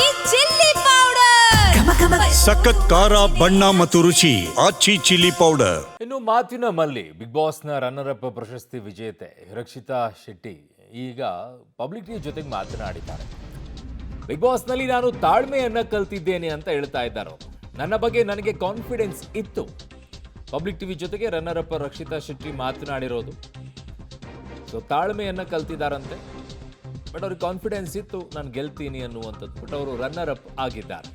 ಆಚಿ chilli powder. ಸಖತ್ ಖಾರ ಬಣ್ಣ ಮತ್ತು ರುಚಿ ಆಚಿ ಚಿಲ್ಲಿ ಪೌಡರ್. ಇನ್ನು ಮಾತಿನ ಮಲ್ಲಿ ಬಿಗ್ ಬಾಸ್ನ ರನ್ನರ್ ಅಪ್ ಪ್ರಶಸ್ತಿ ವಿಜೇತೆ ರಕ್ಷಿತಾ ಶೆಟ್ಟಿ ಈಗ ಪಬ್ಲಿಕ್ ಟಿವಿ ಜೊತೆಗೆ ಮಾತನಾಡಿದ್ದಾರೆ. ಬಿಗ್ ಬಾಸ್ನಲ್ಲಿ ನಾನು ತಾಳ್ಮೆಯನ್ನ ಕಲ್ತಿದ್ದೇನೆ ಅಂತ ಹೇಳ್ತಾ ಇದ್ದಾರೆ. ನನ್ನ ಬಗ್ಗೆ ನನಗೆ ಕಾನ್ಫಿಡೆನ್ಸ್ ಇತ್ತು. ಪಬ್ಲಿಕ್ ಟಿವಿ ಜೊತೆಗೆ ರನ್ನರ್ ಅಪ್ ರಕ್ಷಿತಾ ಶೆಟ್ಟಿ ಮಾತನಾಡಿರೋದು. ಸೊ ತಾಳ್ಮೆಯನ್ನ ಕಲ್ತಿದ್ದಾರಂತೆ, ಬಟ್ ಅವ್ರಿಗೆ ಕಾನ್ಫಿಡೆನ್ಸ್ ಇತ್ತು ನಾನು ಗೆಲ್ತೀನಿ ಅನ್ನುವಂಥದ್ದು. ಬಟ್ ಅವರು ರನ್ನರ್ ಅಪ್ ಆಗಿದ್ದಾರೆ.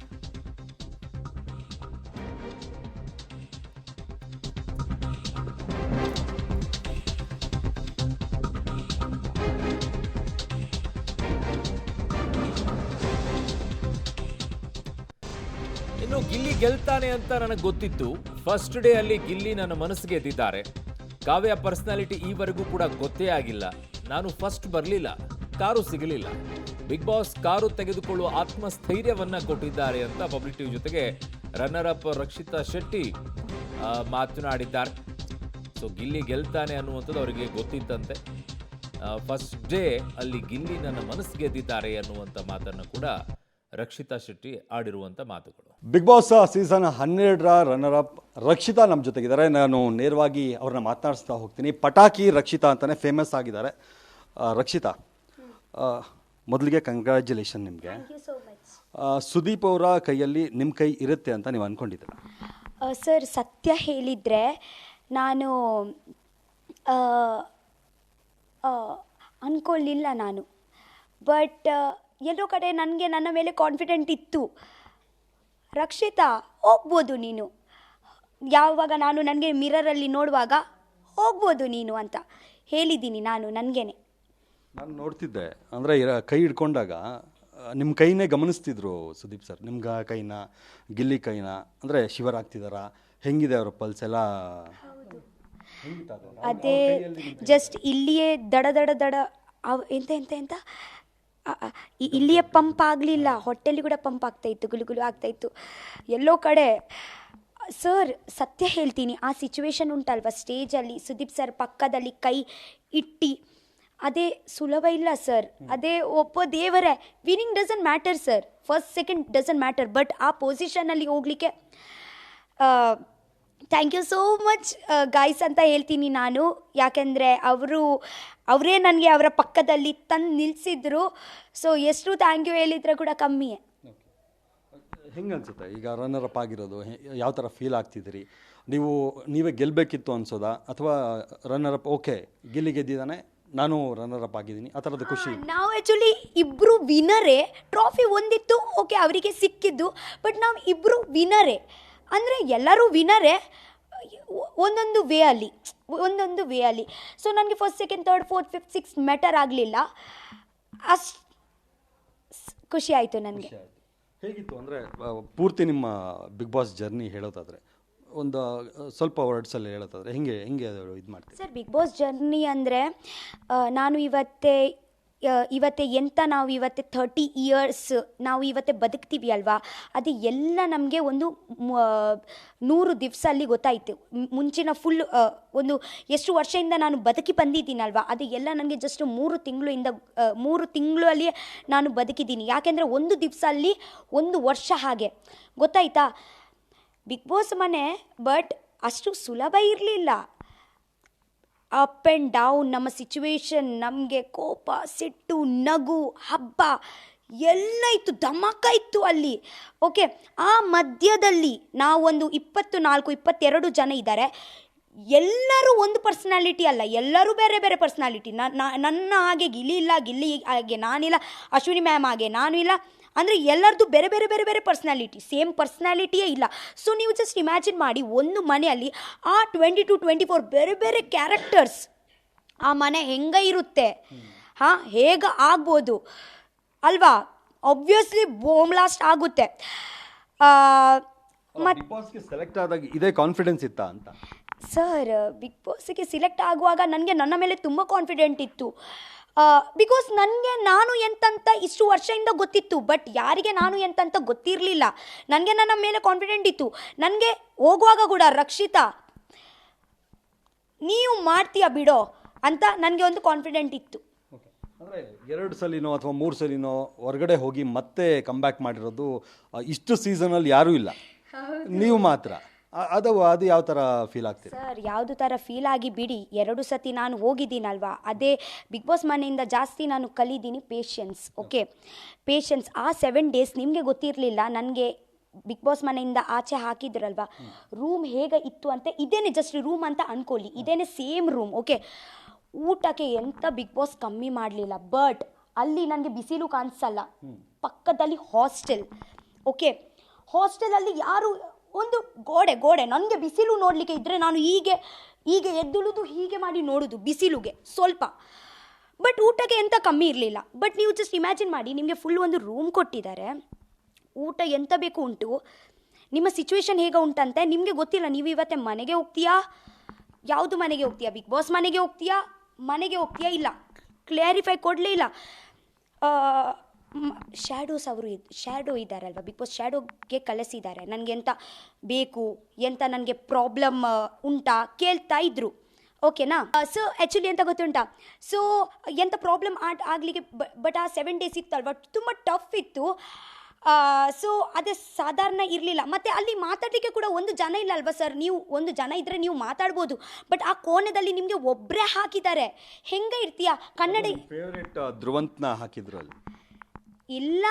ಇನ್ನು ಗಿಲ್ಲಿ ಗೆಲ್ತಾನೆ ಅಂತ ನನಗೆ ಗೊತ್ತಿತ್ತು. ಫಸ್ಟ್ ಡೇ ಅಲ್ಲಿ ಗಿಲ್ಲಿ ನನ್ನ ಮನಸ್ಸಿಗೆ ಎದ್ದಿದ್ದಾರೆ. ಕಾವ್ಯ ಪರ್ಸನಾಲಿಟಿ ಈವರೆಗೂ ಕೂಡ ಗೊತ್ತೇ ಆಗಿಲ್ಲ. ನಾನು ಫಸ್ಟ್ ಬರಲಿಲ್ಲ, ಕಾರು ಸಿಗಲಿಲ್ಲ. ಬಿಗ್ ಬಾಸ್ ಕಾರು ತೆಗೆದುಕೊಳ್ಳುವ ಆತ್ಮಸ್ಥೈರ್ಯವನ್ನ ಕೊಟ್ಟಿದ್ದಾರೆ ಅಂತ ಪಬ್ಲಿಕ್ ಟಿವಿ ಜೊತೆಗೆ ರನ್ನರ್ ಅಪ್ ರಕ್ಷಿತಾ ಶೆಟ್ಟಿ ಮಾತನಾಡಿದ್ದಾರೆ. ಸೊ ಗಿಲ್ಲಿ ಗೆಲ್ತಾನೆ ಅನ್ನುವಂಥದ್ದು ಅವರಿಗೆ ಗೊತ್ತಿತ್ತಂತೆ. ಫಸ್ಟ್ ಡೇ ಅಲ್ಲಿ ಗಿಲ್ಲಿ ನನ್ನ ಮನಸ್ಸಿಗೆ ಗೆದ್ದಿದ್ದಾರೆ ಅನ್ನುವಂಥ ಮಾತನ್ನು ಕೂಡ ರಕ್ಷಿತಾ ಶೆಟ್ಟಿ ಆಡಿರುವಂಥ ಮಾತುಗಳು. ಬಿಗ್ ಬಾಸ್ ಸೀಸನ್ 12ರ ರನ್ನರ್ ಅಪ್ ರಕ್ಷಿತಾ ನಮ್ಮ ಜೊತೆಗಿದ್ದಾರೆ. ನಾನು ನೇರವಾಗಿ ಅವ್ರನ್ನ ಮಾತನಾಡಿಸ್ತಾ ಹೋಗ್ತೀನಿ. ಪಟಾಕಿ ರಕ್ಷಿತಾ ಅಂತಲೇ ಫೇಮಸ್ ಆಗಿದ್ದಾರೆ. ರಕ್ಷಿತಾ, ಮೊದಲಿಗೆ ಕಂಗ್ರ್ಯಾಚುಲೇಷನ್ ನಿಮಗೆ. ಸುದೀಪ್ ಅವರ ಕೈಯಲ್ಲಿ ನಿಮ್ಮ ಕೈ ಇರುತ್ತೆ ಅಂತ ನೀವು ಅಂದ್ಕೊಂಡಿದ್ದೀರಾ? ಸರ್, ಸತ್ಯ ಹೇಳಿದರೆ ನಾನು ಅಂದ್ಕೊಳ್ಳಿಲ್ಲ ನಾನು. ಬಟ್ ಎಲ್ಲೋ ಕಡೆ ನನಗೆ ನನ್ನ ಮೇಲೆ ಕಾನ್ಫಿಡೆಂಟ್ ಇತ್ತು. ರಕ್ಷಿತಾ, ಹೋಗ್ಬೋದು ನೀನು, ಯಾವಾಗ ನಾನು ನನಗೆ ಮಿರರಲ್ಲಿ ನೋಡುವಾಗ ಹೋಗ್ಬೋದು ನೀನು ಅಂತ ಹೇಳಿದ್ದೀನಿ ನಾನು ನನಗೇನೆ. ನಾನು ನೋಡ್ತಿದ್ದೆ, ಅಂದರೆ ಕೈ ಹಿಡ್ಕೊಂಡಾಗ ನಿಮ್ಮ ಕೈನೇ ಗಮನಿಸ್ತಿದ್ರು ಸುದೀಪ್ ಸರ್. ನಿಮ್ಮ ಕೈನ, ಗಿಲ್ಲಿ ಕೈನ, ಅಂದರೆ ಶಿವರ್ ಆಗ್ತಿದಾರ, ಹೆಂಗಿದೆ ಅವರ ಪಲ್ಸ್ ಎಲ್ಲ? ಅದೇ ಜಸ್ಟ್ ಇಲ್ಲಿಯೇ ದಡ ದಡ ದಡ ಎಂತ ಎಂತ ಎಂತ ಇಲ್ಲಿಯೇ ಪಂಪ್ ಆಗಲಿಲ್ಲ, ಹೊಟ್ಟೆಲಿ ಕೂಡ ಪಂಪ್ ಆಗ್ತಾಯಿತ್ತು, ಗುಳುಗುಳು ಆಗ್ತಾಯಿತ್ತು ಎಲ್ಲೋ ಕಡೆ. ಸರ್, ಸತ್ಯ ಹೇಳ್ತೀನಿ, ಆ ಸಿಚುವೇಶನ್ ಉಂಟಲ್ವ ಸ್ಟೇಜಲ್ಲಿ ಸುದೀಪ್ ಸರ್ ಪಕ್ಕದಲ್ಲಿ ಕೈ ಇಟ್ಟು, ಅದೇ ಸುಲಭ ಇಲ್ಲ ಸರ್. ಅದೇ ಒಬ್ಬ ದೇವರೇ. Winning doesn't matter sir, first second doesn't matter, but ಆ ಪೊಸಿಷನಲ್ಲಿ ಹೋಗಲಿಕ್ಕೆ thank you so much guys ಅಂತ ಹೇಳ್ತೀನಿ ನಾನು. ಯಾಕೆಂದರೆ ಅವರೇ ನನಗೆ ಅವರ ಪಕ್ಕದಲ್ಲಿ ತಂದು ನಿಲ್ಲಿಸಿದ್ರು. ಸೊ ಎಷ್ಟು ಥ್ಯಾಂಕ್ ಯು ಹೇಳಿದರೆ ಕೂಡ ಕಮ್ಮಿಯೇ. ಹೆಂಗೆ ಅನ್ಸುತ್ತೆ ಈಗ ರನ್ನರ್ ಅಪ್ ಆಗಿರೋದು? ಯಾವ ಥರ ಫೀಲ್ ಆಗ್ತಿದ್ದೀರಿ? ನೀವೇ ಗೆಲ್ಲಬೇಕಿತ್ತು ಅನ್ಸೋದಾ, ಅಥವಾ ರನ್ನರ್ ಅಪ್ ಓಕೆ ಗಿಲ್ಲಿ ಗೆದ್ದಿದ್ದಾನೆ, ನಾನು ರನ್ನರ್ ಅಪ್ ಆಗಿದ್ದೀನಿ, ಆ ಥರದ ಖುಷಿ? ನಾವು ಆ್ಯಕ್ಚುಲಿ ಇಬ್ಬರು ವಿನರೇ. ಟ್ರಾಫಿ ಒಂದಿತ್ತು, ಓಕೆ ಅವರಿಗೆ ಸಿಕ್ಕಿದ್ದು, ಬಟ್ ನಾವು ಇಬ್ಬರು ವಿನರೇ. ಅಂದರೆ ಎಲ್ಲರೂ ವಿನರೇ ಒಂದೊಂದು ವೇ ಅಲ್ಲಿ. ಸೊ ನನಗೆ first second third fourth fifth six matter ಆಗಲಿಲ್ಲ. ಅಷ್ಟು ಖುಷಿ ಆಯಿತು ನನಗೆ. ಹೇಗಿತ್ತು ಅಂದರೆ ಪೂರ್ತಿ ನಿಮ್ಮ ಬಿಗ್ ಬಾಸ್ ಜರ್ನಿ ಹೇಳೋದಾದರೆ ಒಂದು ಸ್ವಲ್ಪ ವರ್ಡ್ಸಲ್ಲಿ ಹೇಳೋದಾದರೆ ಹೆಂಗೆ ಇದು ಮಾಡ್ತೀವಿ? ಸರ್, ಬಿಗ್ ಬಾಸ್ ಜರ್ನಿ ಅಂದರೆ ನಾನು ಇವತ್ತೇ ಎಂತ ನಾವು ಇವತ್ತೇ 30 ಇಯರ್ಸ್ ನಾವು ಇವತ್ತೇ ಬದುಕ್ತೀವಿ ಅಲ್ವಾ, ಅದು ಎಲ್ಲ ನಮಗೆ ಒಂದು 100 ದಿವಸ ಅಲ್ಲಿ ಗೊತ್ತಾಯಿತು. ಮುಂಚಿನ ಫುಲ್ ಒಂದು ಎಷ್ಟು ವರ್ಷದಿಂದ ನಾನು ಬದುಕಿ ಬಂದಿದ್ದೀನಲ್ವ, ಅದು ಎಲ್ಲ ನನಗೆ ಜಸ್ಟ್ 3 ತಿಂಗಳಲ್ಲಿ ನಾನು ಬದುಕಿದ್ದೀನಿ. ಯಾಕೆಂದರೆ ಒಂದು ದಿವಸ ಅಲ್ಲಿ 1 ವರ್ಷ ಹಾಗೆ ಗೊತ್ತಾಯ್ತಾ. ಬಿಗ್ ಬಾಸ್ ಮನೆ ಬಟ್ ಅಷ್ಟು ಸುಲಭ ಇರಲಿಲ್ಲ. ಅಪ್ ಆ್ಯಂಡ್ ಡೌನ್ ನಮ್ಮ ಸಿಚುವೇಶನ್, ನಮಗೆ ಕೋಪ, ಸಿಟ್ಟು, ನಗು, ಹಬ್ಬ ಎಲ್ಲ ಇತ್ತು, ಧಮಾಕ ಇತ್ತು ಅಲ್ಲಿ. ಓಕೆ, ಆ ಮಧ್ಯದಲ್ಲಿ ನಾವು ಒಂದು 22 ಜನ ಇದ್ದಾರೆ. ಎಲ್ಲರೂ ಒಂದು ಪರ್ಸ್ನಾಲಿಟಿ ಅಲ್ಲ, ಎಲ್ಲರೂ ಬೇರೆ ಬೇರೆ ಪರ್ಸ್ನಾಲಿಟಿ. ನನ್ನ ಹಾಗೆ ಗಿಲ್ಲಿ ಹಾಗೆ ನಾನಿಲ್ಲ, ಅಶ್ವಿನಿ ಮ್ಯಾಮ್ ಹಾಗೆ ನಾನು ಇಲ್ಲ. ಅಂದರೆ ಎಲ್ಲರದ್ದು ಬೇರೆ ಬೇರೆ ಬೇರೆ ಬೇರೆ ಪರ್ಸ್ನಾಲಿಟಿ, ಸೇಮ್ ಪರ್ಸ್ನಾಲಿಟಿಯೇ ಇಲ್ಲ. ಸೊ ನೀವು ಜಸ್ಟ್ ಇಮ್ಯಾಜಿನ್ ಮಾಡಿ, ಒಂದು ಮನೆಯಲ್ಲಿ ಆ 22-24 ಬೇರೆ ಬೇರೆ ಕ್ಯಾರೆಕ್ಟರ್ಸ್, ಆ ಮನೆ ಹೆಂಗೆ ಇರುತ್ತೆ, ಹೇಗೆ ಆಗ್ಬೋದು ಅಲ್ವಾ? ಆಬ್ವಿಯಸ್ಲಿ ಬೋಮ್ ಬ್ಲಾಸ್ಟ್ ಆಗುತ್ತೆ. ಬಿಗ್ ಬಾಸ್ಗೆ ಸೆಲೆಕ್ಟ್ ಆದಾಗ ಇದೇ ಕಾನ್ಫಿಡೆನ್ಸ್ ಇತ್ತಾ ಅಂತ? ಸರ್, ಬಿಗ್ ಬಾಸ್ಗೆ ಸಿಲೆಕ್ಟ್ ಆಗುವಾಗ ನನಗೆ ನನ್ನ ಮೇಲೆ ತುಂಬ ಕಾನ್ಫಿಡೆಂಟ್ ಇತ್ತು. ಬಿಕಾಸ್ ನನಗೆ ನಾನು ಎಂತಂತ ಇಷ್ಟು ವರ್ಷದಿಂದ ಗೊತ್ತಿತ್ತು, ಬಟ್ ಯಾರಿಗೆ ನಾನು ಎಂತಂತ ಗೊತ್ತಿರಲಿಲ್ಲ. ನನಗೆ ನನ್ನ ಮೇಲೆ ಕಾನ್ಫಿಡೆಂಟ್ ಇತ್ತು. ನನಗೆ ಹೋಗುವಾಗ ಕೂಡ ರಕ್ಷಿತಾ ನೀವು ಮಾಡ್ತೀಯ ಬಿಡೋ ಅಂತ ನನಗೆ ಒಂದು ಕಾನ್ಫಿಡೆಂಟ್ ಇತ್ತು. ಅಂದರೆ 2 ಸಲಿನೋ ಅಥವಾ 3 ಸಲಿನೋ ಹೊರಗಡೆ ಹೋಗಿ ಮತ್ತೆ ಕಮ್ಬ್ಯಾಕ್ ಮಾಡಿರೋದು ಇಷ್ಟು ಸೀಸನಲ್ಲಿ ಯಾರೂ ಇಲ್ಲ, ನೀವು ಮಾತ್ರ. ಅದು ಯಾವ ಥರ ಫೀಲ್ ಆಗ್ತೀರಿ? ಸರ್ ಯಾವುದು ಥರ ಫೀಲ್ ಆಗಿ ಬಿಡಿ, 2 ಸತಿ ನಾನು ಹೋಗಿದ್ದೀನಲ್ವಾ, ಅದೇ ಬಿಗ್ ಬಾಸ್ ಮನೆಯಿಂದ ಜಾಸ್ತಿ ನಾನು ಕಲಿದ್ದೀನಿ ಪೇಷನ್ಸ್. Okay, patience. ಆ 7 ಡೇಸ್ ನಿಮಗೆ ಗೊತ್ತಿರಲಿಲ್ಲ ನನಗೆ ಬಿಗ್ ಬಾಸ್ ಮನೆಯಿಂದ ಆಚೆ ಹಾಕಿದ್ರಲ್ವಾ, ರೂಮ್ ಹೇಗೆ ಇತ್ತು ಅಂತ. ಇದೇನೆ ಜಸ್ಟ್ ರೂಮ್ ಅಂತ ಅನ್ಕೊಳ್ಳಿ, ಇದೇನೆ ಸೇಮ್ ರೂಮ್. ಓಕೆ, ಊಟಕ್ಕೆ ಎಂಥ ಬಿಗ್ ಬಾಸ್ ಕಮ್ಮಿ ಮಾಡಲಿಲ್ಲ. ಬಟ್ ಅಲ್ಲಿ ನನಗೆ ಬಿಸಿಲು ಕಾಣಿಸಲ್ಲ, ಪಕ್ಕದಲ್ಲಿ ಹಾಸ್ಟೆಲ್. ಓಕೆ, ಹಾಸ್ಟೆಲಲ್ಲಿ ಯಾರು ಒಂದು ಗೋಡೆ ನನಗೆ ಬಿಸಿಲು ನೋಡಲಿಕ್ಕೆ ಇದ್ದರೆ ನಾನು ಹೀಗೆ ಎದ್ದುಳುದು ಹೀಗೆ ಮಾಡಿ ನೋಡೋದು ಬಿಸಿಲುಗೆ ಸ್ವಲ್ಪ. ಬಟ್ ಊಟಕ್ಕೆ ಎಂಥ ಕಮ್ಮಿ ಇರಲಿಲ್ಲ. ಬಟ್ ನೀವು ಜಸ್ಟ್ ಇಮ್ಯಾಜಿನ್ ಮಾಡಿ, ನಿಮಗೆ ಫುಲ್ ಒಂದು ರೂಮ್ ಕೊಟ್ಟಿದ್ದಾರೆ, ಊಟ ಎಂತ ಬೇಕು ಉಂಟು, ನಿಮ್ಮ ಸಿಚುವೇಶನ್ ಹೇಗೆ ಉಂಟಂತೆ ನಿಮಗೆ ಗೊತ್ತಿಲ್ಲ. ನೀವು ಇವತ್ತೇ ಮನೆಗೆ ಹೋಗ್ತೀಯಾ, ಯಾವುದು ಮನೆಗೆ ಹೋಗ್ತೀಯಾ, ಬಿಗ್ ಬಾಸ್ ಮನೆಗೆ ಹೋಗ್ತೀಯಾ ಇಲ್ಲ, ಕ್ಲಾರಿಫೈ ಕೊಡಲೇ ಇಲ್ಲ. ಶ್ಯಾಡೋ ಇದ್ದಾರಲ್ವ, ಬಿಗ್ ಬಾಸ್ ಶ್ಯಾಡೋಗೆ ಕಳಿಸಿದ್ದಾರೆ. ನನಗೆ ಎಂತ ಬೇಕು, ಎಂತ ನನಗೆ ಪ್ರಾಬ್ಲಮ್ ಉಂಟಾ ಕೇಳ್ತಾ ಇದ್ರು. ಓಕೆನಾ? ಸೊ ಆ್ಯಕ್ಚುಲಿ ಎಂತ ಗೊತ್ತುಂಟಾ, ಸೊ ಎಂಥ ಪ್ರಾಬ್ಲಮ್ ಆಗಲಿಕ್ಕೆ ಬಟ್ ಆ 7 ಡೇಸ್ ಇತ್ತಲ್ವ, ತುಂಬ ಟಫ್ ಇತ್ತು. ಸೊ ಅದೇ ಸಾಧಾರಣ ಇರಲಿಲ್ಲ. ಮತ್ತು ಅಲ್ಲಿ ಮಾತಾಡಲಿಕ್ಕೆ ಕೂಡ ಒಂದು ಜನ ಇಲ್ಲ ಅಲ್ವಾ ಸರ್. ನೀವು ಒಂದು ಜನ ಇದ್ದರೆ ನೀವು ಮಾತಾಡ್ಬೋದು, ಬಟ್ ಆ ಕೋಣೆದಲ್ಲಿ ನಿಮಗೆ ಒಬ್ಬರೇ ಹಾಕಿದ್ದಾರೆ. ಹೆಂಗೆ ಇರ್ತೀಯಾ? ಕನ್ನಡ ಫೇವ್ರೇಟ್ ಧ್ರುವಂತ್ನ ಹಾಕಿದ್ರು ಅಲ್ಲಿ ಇಲ್ಲ,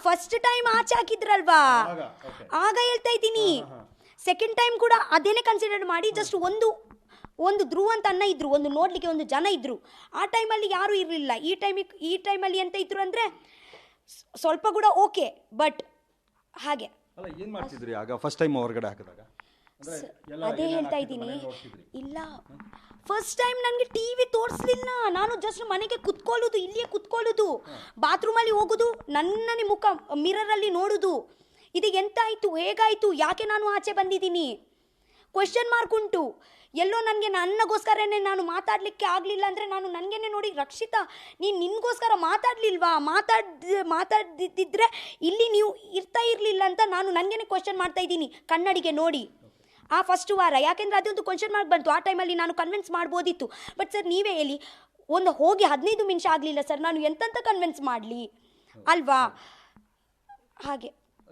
ಫಸ್ಟ್ ಟೈಮ್ ಆಚೆ ಹಾಕಿದ್ರಲ್ವಾ, ಆಗ ಹೇಳ್ತಾ ಇದ್ದೀನಿ. ಸೆಕೆಂಡ್ ಟೈಮ್ ಕೂಡ ಅದೇನೇ ಕನ್ಸಿಡರ್ ಮಾಡಿ, ಜಸ್ಟ್ ಒಂದು ಧ್ರುವ ಅಂತ ಅನ್ನ ಇದ್ರು, ಒಂದು ನೋಡಲಿಕ್ಕೆ ಒಂದು ಜನ ಇದ್ರು. ಆ ಟೈಮಲ್ಲಿ ಯಾರೂ ಇರಲಿಲ್ಲ. ಈ ಟೈಮಲ್ಲಿ ಎಂತ ಇದ್ರು ಅಂದರೆ ಸ್ವಲ್ಪ ಕೂಡ ಓಕೆ, ಬಟ್ ಹಾಗೆ ಅಲ್ಲ. ಏನು ಮಾಡ್ತಿದ್ರಿ ಆಗ ಫಸ್ಟ್ ಟೈಮ್ ಹೊರಗಡೆ ಹಾಕಿದಾಗ? ಅದೇ ಹೇಳ್ತಾ ಇದ್ದೀನಿ. ಇಲ್ಲ, ಫಸ್ಟ್ ಟೈಮ್ ನನಗೆ ಟಿವಿ ತೋರಿಸ್ಲಿಲ್ಲ. ನಾನು ಜಸ್ಟ್ ಮನೆಗೆ ಕುತ್ಕೊಳ್ಳೋದು, ಇಲ್ಲಿಯೇ ಕುತ್ಕೊಳ್ಳೋದು, ಬಾತ್ರೂಮಲ್ಲಿ ಹೋಗೋದು, ನನ್ನನೇ ಮುಖ ಮಿರರಲ್ಲಿ ನೋಡೋದು. ಇದು ಎಂತಾಯಿತು, ಹೇಗಾಯಿತು, ಯಾಕೆ ನಾನು ಆಚೆ ಬಂದಿದ್ದೀನಿ, ಕ್ವೆಶ್ಚನ್ ಮಾರ್ಕ್ ಉಂಟು. ಎಲ್ಲೋ ನನ್ನಗೋಸ್ಕರನೇ ನಾನು ಮಾತಾಡಲಿಕ್ಕೆ ಆಗಲಿಲ್ಲ ಅಂದರೆ ನಾನು ನನಗೇನೆ ನೋಡಿ, ರಕ್ಷಿತಾ ನೀನು ನಿನಗೋಸ್ಕರ ಮಾತಾಡ್ದಿದ್ದರೆ ಇಲ್ಲಿ ನೀವು ಇರ್ತಾ ಇರಲಿಲ್ಲ ಅಂತ ನಾನು ನನಗೇನೆ ಕ್ವೆಶ್ಚನ್ ಮಾಡ್ತಾ ಇದ್ದೀನಿ ಕನ್ನಡಿಗೆ ನೋಡಿ. ಆ ಫಸ್ಟ್ ವಾರ ಯಾಕೆಂದರೆ ಅದೊಂದು ಕ್ವೆಶ್ಚನ್ ಮಾರ್ಕ್ ಬಂತು. ಆ ಟೈಮಲ್ಲಿ ನಾನು ಕನ್ವಿನ್ಸ್ ಮಾಡ್ಬೋದಿತ್ತು. ಬಟ್ ಸರ್ ನೀವೇ ಹೇಳಿ, ಒಂದು ಹೋಗಿ 15 ನಿಮಿಷ ಆಗಲಿಲ್ಲ ಸರ್, ನಾನು ಎಂತೆಂತ ಕನ್ವಿನ್ಸ್ ಮಾಡಲಿ ಅಲ್ವಾ? ಹಾಗೆ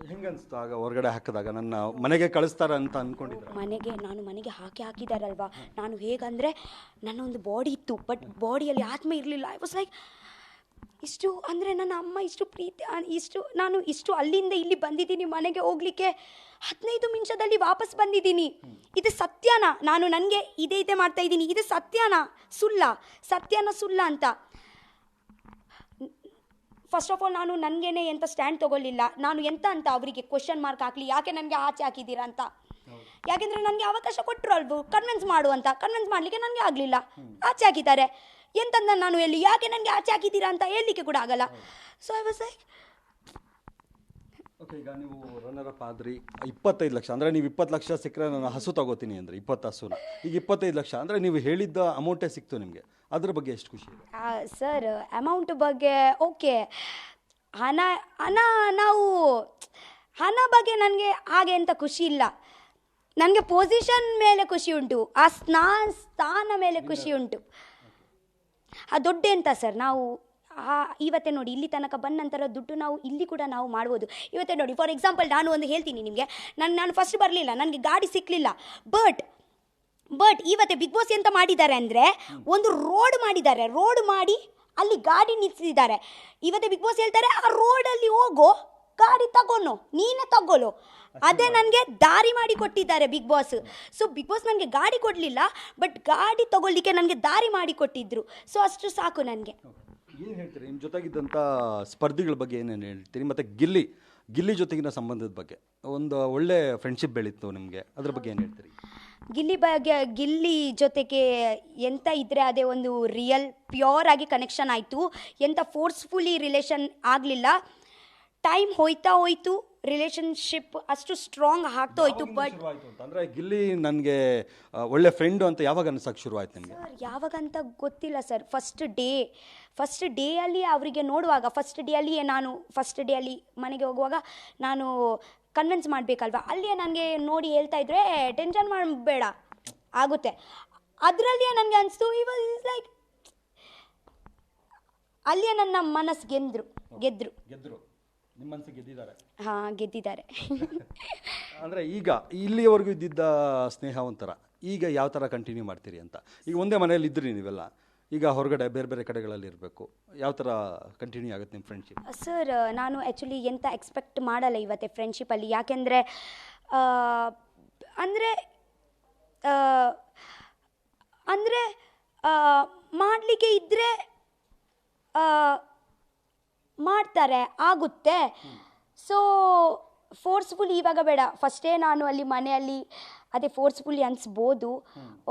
ಹೆಂಗೆ ಅನಿಸ್ತು ಆಗ ಹೊರಗಡೆ ಹಾಕಿದಾಗ? ನನ್ನ ಮನೆಗೆ ಕಳಿಸ್ತಾರೆ ಅಂತ ಅಂದ್ಕೊಂಡಿದ್ದೆ. ಮನೆಗೆ ಹಾಕಿದಾರಲ್ವಾ, ನಾನು ಹೇಗಂದರೆ ನನ್ನ ಒಂದು ಬಾಡಿ ಇತ್ತು, ಬಟ್ ಬಾಡಿಯಲ್ಲಿ ಆತ್ಮ ಇರಲಿಲ್ಲ. ಐ ವಾಸ್ ಲೈಕ್, ಇಷ್ಟು ಅಂದರೆ ನನ್ನ ಅಮ್ಮ ಇಷ್ಟು ಪ್ರೀತಿ, ಇಷ್ಟು ಅಲ್ಲಿಂದ ಇಲ್ಲಿ ಬಂದಿದ್ದೀನಿ, ಮನೆಗೆ ಹೋಗಲಿಕ್ಕೆ 15 ನಿಮಿಷದಲ್ಲಿ ವಾಪಸ್ ಬಂದಿದ್ದೀನಿ. ಇದು ಸತ್ಯನಾ? ನಾನು ನನಗೆ ಇದೇ ಮಾಡ್ತಾ ಇದ್ದೀನಿ, ಇದು ಸತ್ಯನಾ ಸುಳ್ಳ ಅಂತ. ಫಸ್ಟ್ ಆಫ್ ಆಲ್ ನಾನು ನನಗೇನೆ ಎಂಥ ಸ್ಟ್ಯಾಂಡ್ ತೊಗೊಳ್ಳಿಲ್ಲ. ನಾನು ಎಂತ ಅಂತ ಅವರಿಗೆ ಕ್ವೆಶ್ಚನ್ ಮಾರ್ಕ್ ಹಾಕಲಿ, ಯಾಕೆ ನನಗೆ ಆಚೆ ಹಾಕಿದ್ದೀರಾ ಅಂತ. ಯಾಕೆಂದರೆ ನನಗೆ ಅವಕಾಶ ಕೊಟ್ಟರು ಅಲ್ವ ಕನ್ವಿನ್ಸ್ ಮಾಡಲಿಕ್ಕೆ ನನಗೆ ಆಗಲಿಲ್ಲ, ಆಚೆ ಹಾಕಿದ್ದಾರೆ. ಎಂತಂದ ನಾನು ಹೇಳಿ, ಯಾಕೆ ನನಗೆ ಆಚೆ ಹಾಕಿದ್ದೀರಾ ಅಂತ ಹೇಳಲಿಕ್ಕೆ ಕೂಡ ಆಗಲ್ಲ. So I was like, okay. ಈಗ ನೀವು ರನ್ನರ್ ಅಪ್ ಆದ್ರಿ, 25 ಲಕ್ಷ ಅಂದರೆ ನೀವು 20 ಲಕ್ಷ ಸಿಕ್ಕರೆ ನಾನು ಹಸು ತಗೋತೀನಿ ಅಂದರೆ 20 ಹಸುನ. ಈಗ 25 ಲಕ್ಷ ಅಂದರೆ ನೀವು ಹೇಳಿದ್ದ ಅಮೌಂಟೇ ಸಿಕ್ತು ನಿಮಗೆ, ಅದ್ರ ಬಗ್ಗೆ ಎಷ್ಟು ಖುಷಿ ಇದೆ? ಸರ್ ಅಮೌಂಟ್ ಬಗ್ಗೆ ಓಕೆ, ಹಣ ಬಗ್ಗೆ ನನಗೆ ಹಾಗೆ ಅಂತ ಖುಷಿ ಇಲ್ಲ. ನನಗೆ ಪೊಸಿಷನ್ ಮೇಲೆ ಖುಷಿ ಉಂಟು, ಆ ಸ್ಥಾನ ಮೇಲೆ ಖುಷಿ ಉಂಟು. ಆ ದೊಡ್ಡ ಎಂತ ಸರ್, ನಾವು ಇವತ್ತೇ ನೋಡಿ ಇಲ್ಲಿ ತನಕ ಬಂದ ನಂತರ ದುಡ್ಡು ನಾವು ಇಲ್ಲಿ ಕೂಡ ನಾವು ಮಾಡ್ಬೋದು. ಇವತ್ತೇ ನೋಡಿ, ಫಾರ್ ಎಕ್ಸಾಂಪಲ್ ನಾನು ಒಂದು ಹೇಳ್ತೀನಿ ನಿಮಗೆ, ನಾನು ಫಸ್ಟ್ ಬರಲಿಲ್ಲ, ನನಗೆ ಗಾಡಿ ಸಿಕ್ಕಲಿಲ್ಲ. ಬಟ್ ಇವತ್ತೇ ಬಿಗ್ ಬಾಸ್ ಎಂತ ಮಾಡಿದ್ದಾರೆ ಅಂದರೆ, ಒಂದು ರೋಡ್ ಮಾಡಿ ಅಲ್ಲಿ ಗಾಡಿ ನಿಲ್ಲಿಸಿದ್ದಾರೆ. ಇವತ್ತೇ ಬಿಗ್ ಬಾಸ್ ಹೇಳ್ತಾರೆ, ಆ ರೋಡಲ್ಲಿ ಹೋಗೋ, ಗಾಡಿ ನೀನೇ ತಗೊಳ್ಳೋ. ಅದೇ ನನಗೆ ದಾರಿ ಮಾಡಿ ಕೊಟ್ಟಿದ್ದಾರೆ Bigg Boss. So Bigg Boss ನನಗೆ ಗಾಡಿ ಕೊಡಲಿಲ್ಲ, ಬಟ್ ಗಾಡಿ ತಗೊಳ್ಳಿಕ್ಕೆ ನನಗೆ ದಾರಿ ಮಾಡಿ ಕೊಟ್ಟಿದ್ರು. ಸೊ ಅಷ್ಟು ಸಾಕು ನನಗೆ. ಏನು ಹೇಳ್ತೀರಿ ನಿಮ್ಮ ಜೊತೆಗಿದ್ದಂಥ ಸ್ಪರ್ಧಿಗಳ ಬಗ್ಗೆ ಏನೇನು ಹೇಳ್ತೀರಿ? ಮತ್ತು ಗಿಲ್ಲಿ ಜೊತೆಗಿನ ಸಂಬಂಧದ ಬಗ್ಗೆ ಒಂದು ಒಳ್ಳೆ ಫ್ರೆಂಡ್ಶಿಪ್ ಬೆಳೀತು ನಿಮಗೆ, ಅದ್ರ ಬಗ್ಗೆ ಏನು ಹೇಳ್ತೀರಿ? ಗಿಲ್ಲಿ ಜೊತೆಗೆ ಎಂತ ಇದ್ದರೆ ಅದೇ ಒಂದು ರಿಯಲ್ ಪ್ಯೂರ್ ಆಗಿ ಕನೆಕ್ಷನ್ ಆಯಿತು. ಎಂಥ ಫೋರ್ಸ್ಫುಲಿ ರಿಲೇಷನ್ ಆಗಲಿಲ್ಲ. ಟೈಮ್ ಹೋಯ್ತು, ರಿಲೇಷನ್ಶಿಪ್ ಅಷ್ಟು ಸ್ಟ್ರಾಂಗ್ ಆಗ್ತಾ ಹೋಯ್ತು. ಬಟ್ ಅಂದರೆ ಗಿಲ್ಲಿ ನನಗೆ ಒಳ್ಳೆ ಫ್ರೆಂಡು ಅಂತ ಯಾವಾಗ ಅನ್ಸಕ್ಕೆ ಶುರು ಆಯ್ತು ನಿಮಗೆ? ಯಾವಾಗಂತ ಗೊತ್ತಿಲ್ಲ ಸರ್. ಫಸ್ಟ್ ಡೇ ಅಲ್ಲಿ ಅವರಿಗೆ ನೋಡುವಾಗ, ಫಸ್ಟ್ ಡೇ ಅಲ್ಲಿ ಮನೆಗೆ ಹೋಗುವಾಗ ನಾನು ಕನ್ವಿನ್ಸ್ ಮಾಡಬೇಕಲ್ವ, ಅಲ್ಲಿಯೇ ನನಗೆ ನೋಡಿ ಹೇಳ್ತಾ ಇದ್ರೆ ಟೆನ್ಷನ್ ಮಾಡಬೇಡ ಆಗುತ್ತೆ. ಅದರಲ್ಲಿಯೇ ನನಗೆ ಅನಿಸ್ತು, ಇಸ್ ಲೈಕ್ ಅಲ್ಲಿಯೇ ನನ್ನ ಮನಸ್ಸು ಗೆದ್ರು ಗೆದ್ದರು ನಿಮ್ಮ ಮನಸ್ಸಿಗೆ ಗೆದ್ದಿದ್ದಾರೆ. ಹಾಂ, ಗೆದ್ದಿದ್ದಾರೆ. ಅಂದರೆ ಈಗ ಇಲ್ಲಿಯವರೆಗೂ ಇದ್ದಿದ್ದ ಸ್ನೇಹ ಒಂಥರ, ಈಗ ಯಾವ ಥರ ಕಂಟಿನ್ಯೂ ಮಾಡ್ತೀರಿ ಅಂತ? ಈಗ ಒಂದೇ ಮನೆಯಲ್ಲಿ ಇದ್ರಿ ನೀವೆಲ್ಲ, ಈಗ ಹೊರಗಡೆ ಬೇರೆ ಬೇರೆ ಕಡೆಗಳಲ್ಲಿ ಇರಬೇಕು, ಯಾವ ಥರ ಕಂಟಿನ್ಯೂ ಆಗುತ್ತೆ ನಿಮ್ಮ ಫ್ರೆಂಡ್ಶಿಪ್? ಸರ್, ನಾನು ಆ್ಯಕ್ಚುಲಿ ಎಂತ ಎಕ್ಸ್ಪೆಕ್ಟ್ ಮಾಡಲ್ಲ ಇವತ್ತೆ ಫ್ರೆಂಡ್ಶಿಪ್ಪಲ್ಲಿ. ಯಾಕೆಂದರೆ ಅಂದರೆ ಮಾಡಲಿಕ್ಕೆ ಇದ್ದರೆ ಮಾಡ್ತಾರೆ, ಆಗುತ್ತೆ. ಸೊ ಫೋರ್ಸ್ಫುಲಿ ಇವಾಗ ಬೇಡ. ಫಸ್ಟೇ ನಾನು ಅಲ್ಲಿ ಮನೆಯಲ್ಲಿ ಅದೇ ಫೋರ್ಸ್ಫುಲಿ ಅನಿಸ್ಬೋದು,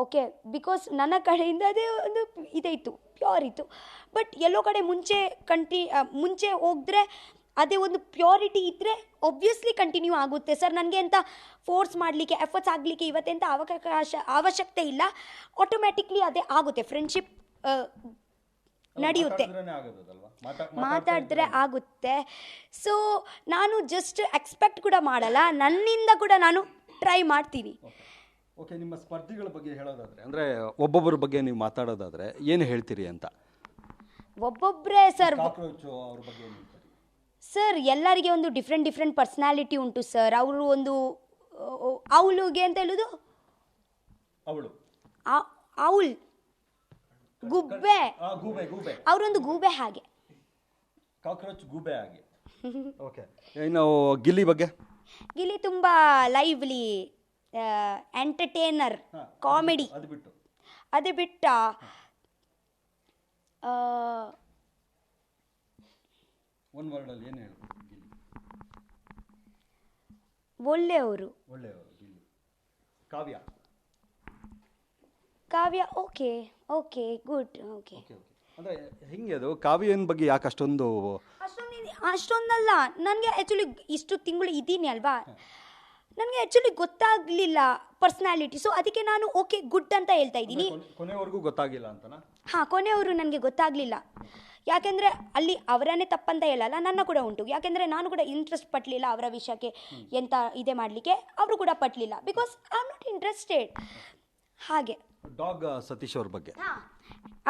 ಓಕೆ, ಬಿಕಾಸ್ ನನ್ನ ಕಡೆಯಿಂದ ಅದೇ ಒಂದು ಇದಾಯಿತು, ಪ್ಯೂರ್ ಇತ್ತು. ಬಟ್ ಎಲ್ಲೋ ಕಡೆ ಮುಂಚೆ ಹೋದರೆ ಅದೇ ಒಂದು ಪ್ಯೂರಿಟಿ ಇದ್ದರೆ ಒಬ್ವಿಯಸ್ಲಿ ಕಂಟಿನ್ಯೂ ಆಗುತ್ತೆ ಸರ್. ನನಗೆ ಅಂತ ಫೋರ್ಸ್ ಮಾಡಲಿಕ್ಕೆ, ಎಫರ್ಟ್ಸ್ ಆಗಲಿಕ್ಕೆ ಇವತ್ತೆಂಥ ಅವಶ್ಯಕತೆ ಇಲ್ಲ. ಆಟೋಮ್ಯಾಟಿಕ್ಲಿ ಅದೇ ಆಗುತ್ತೆ, ಫ್ರೆಂಡ್ಶಿಪ್ ನಡೆಯುತ್ತೆ, ಮಾತಾಡಿದ್ರೆ ಆಗುತ್ತೆ. ಸೊ ನಾನು ಜಸ್ಟ್ ಎಕ್ಸ್ಪೆಕ್ಟ್ ಕೂಡ ಮಾಡಲ್ಲ, ನನ್ನಿಂದ ಕೂಡ ನಾನು ಟ್ರೈ ಮಾಡ್ತೀನಿ. ಓಕೆ, ನಿಮ್ಮ ಸ್ಪರ್ಧಿಗಳ ಬಗ್ಗೆ ಹೇಳೋದಾದರೆ, ಅಂದರೆ ಒಬ್ಬೊಬ್ಬರ ಬಗ್ಗೆ ನೀವು ಮಾತಾಡೋದಾದರೆ ಏನು ಹೇಳ್ತೀರಿ ಅಂತ? ಒಬ್ಬೊಬ್ಬರೇ ಸರ್. ಅವ್ರ ಬಗ್ಗೆ ಸರ್, ಎಲ್ಲರಿಗೆ ಒಂದು ಡಿಫ್ರೆಂಟ್ ಪರ್ಸ್ನಾಲಿಟಿ ಉಂಟು ಸರ್. ಅವರು ಒಂದು ಅವಳಿಗೆ ಅಂತ ಹೇಳೋದು, ಅವಳು ಗುಬ್ಬೆ, ಅವರೊಂದು ಗೂಬೆ ಹಾಗೆ, ಕಾಕ್ರೋಚ್ ಗೂಬೆ ಹಾಗೆ. ಓಕೆ, ಇನ್ನು ಗಿಲ್ಲಿ ಬಗ್ಗೆ? ಗಿಲ್ಲಿ ತುಂಬ ಲೈವ್ಲಿ, ಎಂಟರ್ಟೈನರ್, ಕಾಮಿಡಿ. ಅದು ಬಿಟ್ಟ ಒನ್ ವರ್ಡಲ್ಲಿ ಏನು ಹೇಳು? ಒಳ್ಳೆಯವರು. ಕಾವ್ಯ ಓಕೆ ಗುಡ್. ಓಕೆ, ಅಂದರೆ ಹೆಂಗೆ ಅದು ಕಾವ್ಯನ ಬಗ್ಗೆ ಯಾಕೆ ಅಷ್ಟೊಂದು? ಅಷ್ಟೊಂದಲ್ಲ, ನನಗೆ ಆ್ಯಕ್ಚುಲಿ ಇಷ್ಟು ತಿಂಗಳು ಇದ್ದೀನಿ ಅಲ್ವಾ, ನನಗೆ ಆ್ಯಕ್ಚುಲಿ ಗೊತ್ತಾಗಲಿಲ್ಲ ಪರ್ಸ್ನಾಲಿಟಿ. ಸೊ ಅದಕ್ಕೆ ನಾನು ಓಕೆ ಗುಡ್ ಅಂತ ಹೇಳ್ತಾ ಇದ್ದೀನಿ. ಕೊನೆವರೆಗೂ ಗೊತ್ತಾಗಿಲ್ಲ ಅಂತನಾ? ಹಾಂ, ಕೊನೆಯವರು ನನಗೆ ಗೊತ್ತಾಗಲಿಲ್ಲ. ಯಾಕೆಂದರೆ ಅಲ್ಲಿ ಅವರನ್ನೇ ತಪ್ಪಂತ ಹೇಳಲ್ಲ, ನನ್ನ ಕೂಡ ಉಂಟು. ಯಾಕೆಂದರೆ ನಾನು ಕೂಡ ಇಂಟ್ರೆಸ್ಟ್ ಪಟ್ಟಲಿಲ್ಲ ಅವರ ವಿಷಯಕ್ಕೆ, ಎಂತ ಇದೆ ಮಾಡಲಿಕ್ಕೆ. ಅವರು ಕೂಡ ಪಟ್ಟಲಿಲ್ಲ, because I am not interested. ಹಾಗೆ ಡಾಗ್ ಸತೀಶ್ ಅವ್ರ ಬಗ್ಗೆ?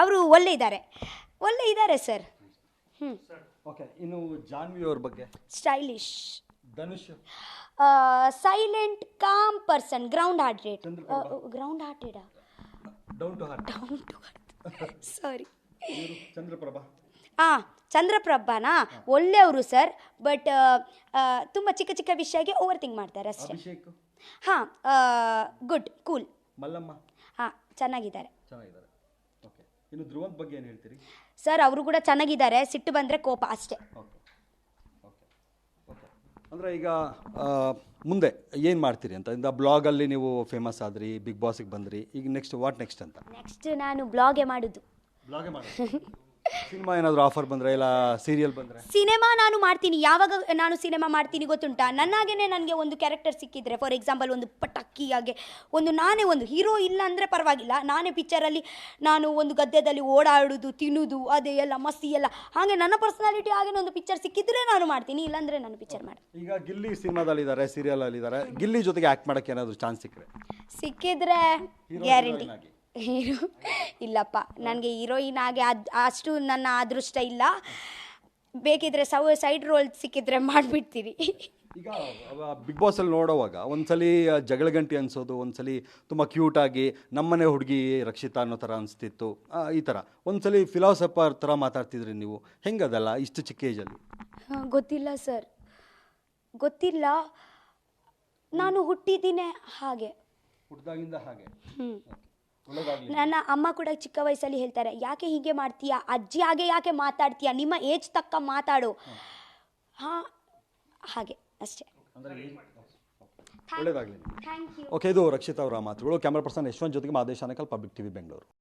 ಅವರು ಒಳ್ಳೆ ಇದ್ದಾರೆ ಸರ್. ಓಕೆ, ಇನ್ನು ಜಾನ್ವಿ ಅವ್ರ ಬಗ್ಗೆ? Stylish. Dhanush? Silent, calm person, ground hearted. Down to heart. Sorry. Chandraprabha? ಚಂದ್ರಪ್ರಭಾನಾ? ಒಳ್ಳೆಯವರು ಸರ್, ಬಟ್ ತುಂಬ ಚಿಕ್ಕ ವಿಷಯಕ್ಕೆ ಓವರ್ ಥಿಂಕ್ ಮಾಡ್ತಾರೆ ಅಷ್ಟೇ. ಅಭಿಷೇಕ್? ಹಾಂ, ಗುಡ್, ಕೂಲ್. ಮಲ್ಲಮ್ಮ? ಹಾಂ, ಚೆನ್ನಾಗಿದ್ದಾರೆ. ಓಕೆ, ಇನ್ನು ಧ್ರುವಂತ್ ಬಗ್ಗೆ ಏನು ಹೇಳ್ತೀರಿ? ಸರ್, ಅವರು ಕೂಡ ಚೆನ್ನಾಗಿದ್ದಾರೆ, ಸಿಟ್ಟು ಬಂದರೆ ಕೋಪ ಅಷ್ಟೇ. ಓಕೆ, ಅಂದರೆ ಈಗ ಮುಂದೆ ಏನು ಮಾಡ್ತೀರಿ ಅಂತ? ಇಂದ ಬ್ಲಾಗಲ್ಲಿ ನೀವು ಫೇಮಸ್ ಆದ್ರಿ, ಬಿಗ್ ಬಾಸಿಗೆ ಬಂದ್ರಿ, ಈಗ ನೆಕ್ಸ್ಟ್ ಅಂತ? ನೆಕ್ಸ್ಟ್ ನಾನು ಬ್ಲಾಗೇ ಮಾಡೋದು. ಸಿನಿಮಾ ಏನಾದರೂ ಆಫರ್ ಬಂದರೆ, ಇಲ್ಲ ಸೀರಿಯಲ್ ಬಂದರೆ? ಸಿನಿಮಾ ನಾನು ಮಾಡ್ತೀನಿ. ಯಾವಾಗ ನಾನು ಸಿನಿಮಾ ಮಾಡ್ತೀನಿ ಗೊತ್ತುಂಟಾ? ನನ್ನಾಗೇನೆ ನನಗೆ ಒಂದು ಕ್ಯಾರೆಕ್ಟರ್ ಸಿಕ್ಕಿದ್ರೆ, ಫಾರ್ ಎಕ್ಸಾಂಪಲ್ ಒಂದು ಪಟಾಕಿಯಾಗೆ ನಾನೇ ಒಂದು ಹೀರೋ ಇಲ್ಲ ಅಂದರೆ ಪರವಾಗಿಲ್ಲ, ನಾನೇ ಪಿಕ್ಚರಲ್ಲಿ ನಾನು ಒಂದು ಗದ್ದೆದಲ್ಲಿ ಓಡಾಡೋದು, ತಿನ್ನೋದು, ಅದೇ ಎಲ್ಲ ಮಸ್ತಿ ಎಲ್ಲ, ಹಾಗೆ ನನ್ನ ಪರ್ಸನಾಲಿಟಿ ಹಾಗೆ ಒಂದು ಪಿಕ್ಚರ್ ಸಿಕ್ಕಿದ್ರೆ ನಾನು ಮಾಡ್ತೀನಿ, ಇಲ್ಲಾಂದರೆ ನಾನು ಪಿಕ್ಚರ್ ಮಾಡಿ. ಈಗ ಗಿಲ್ಲಿ ಸಿನಿಮಾದಲ್ಲಿದ್ದಾರೆ, ಸೀರಿಯಲಲ್ಲಿದ್ದಾರೆ, ಗಿಲ್ಲಿ ಜೊತೆಗೆ ಆ್ಯಕ್ಟ್ ಮಾಡೋಕ್ಕೆ ಏನಾದರೂ ಚಾನ್ಸ್ ಸಿಕ್ಕಿದ್ರೆ ಗ್ಯಾರಂಟಿ. ಇಲ್ಲಪ್ಪ, ನನಗೆ ಹೀರೋಯಿನ್ ಆಗಿ ಅಷ್ಟು ನನ್ನ ಅದೃಷ್ಟ ಇಲ್ಲ. ಬೇಕಿದ್ರೆ ಸೈಡ್ ರೋಲ್ ಸಿಕ್ಕಿದ್ರೆ ಮಾಡಿಬಿಡ್ತೀವಿ. ಈಗ ಬಿಗ್ ಬಾಸಲ್ಲಿ ನೋಡೋವಾಗ ಒಂದ್ಸಲಿ ಜಗಳ ಗಂಟೆ ಅನ್ಸೋದು, ಒಂದ್ಸಲಿ ತುಂಬ ಕ್ಯೂಟಾಗಿ ನಮ್ಮನೆ ಹುಡುಗಿ ರಕ್ಷಿತಾ ಅನ್ನೋ ಥರ ಅನಿಸ್ತಿತ್ತು, ಈ ಥರ ಒಂದ್ಸಲಿ ಫಿಲಾಸಫರ್ ಥರ ಮಾತಾಡ್ತಿದ್ರಿ ನೀವು. ಹೆಂಗದಲ್ಲ ಇಷ್ಟು ಚಿಕ್ಕ ಏಜಲ್ಲಿ? ಗೊತ್ತಿಲ್ಲ ಸರ್, ಗೊತ್ತಿಲ್ಲ. ನಾನು ಹುಟ್ಟಿದ್ದೀನಿ ಹಾಗೆ, ಹುಟ್ಟಿದಾಗಿಂದ ಹಾಗೆ. ನನ್ನ ಅಮ್ಮ ಕೂಡ ಚಿಕ್ಕ ವಯಸ್ಸಲ್ಲಿ ಹೇಳ್ತಾರೆ, ಯಾಕೆ ಹೀಗೆ ಮಾಡ್ತೀಯಾ, ಅಜ್ಜಿ ಹಾಗೆ ಯಾಕೆ ಮಾತಾಡ್ತೀಯಾ, ನಿಮ್ಮ ಏಜ್ ತಕ್ಕ ಮಾತಾಡು. ಹಾಗೆ ಅಷ್ಟೇ. ಒಳ್ಳೆಯದಾಗಲಿ. ಓಕೆ, ಇದು ರಕ್ಷಿತಾ ಅವರ ಮಾತುಗಳು. ಕ್ಯಾಮ್ರಾ ಪರ್ಸನ್ ಯಶವಂತ್ ಜೊತೆಗೆ ಮಾದೇಶ್ ಆನೇಕಲ್, ಪಬ್ಲಿಕ್ ಟಿವಿ ಬೆಂಗಳೂರು.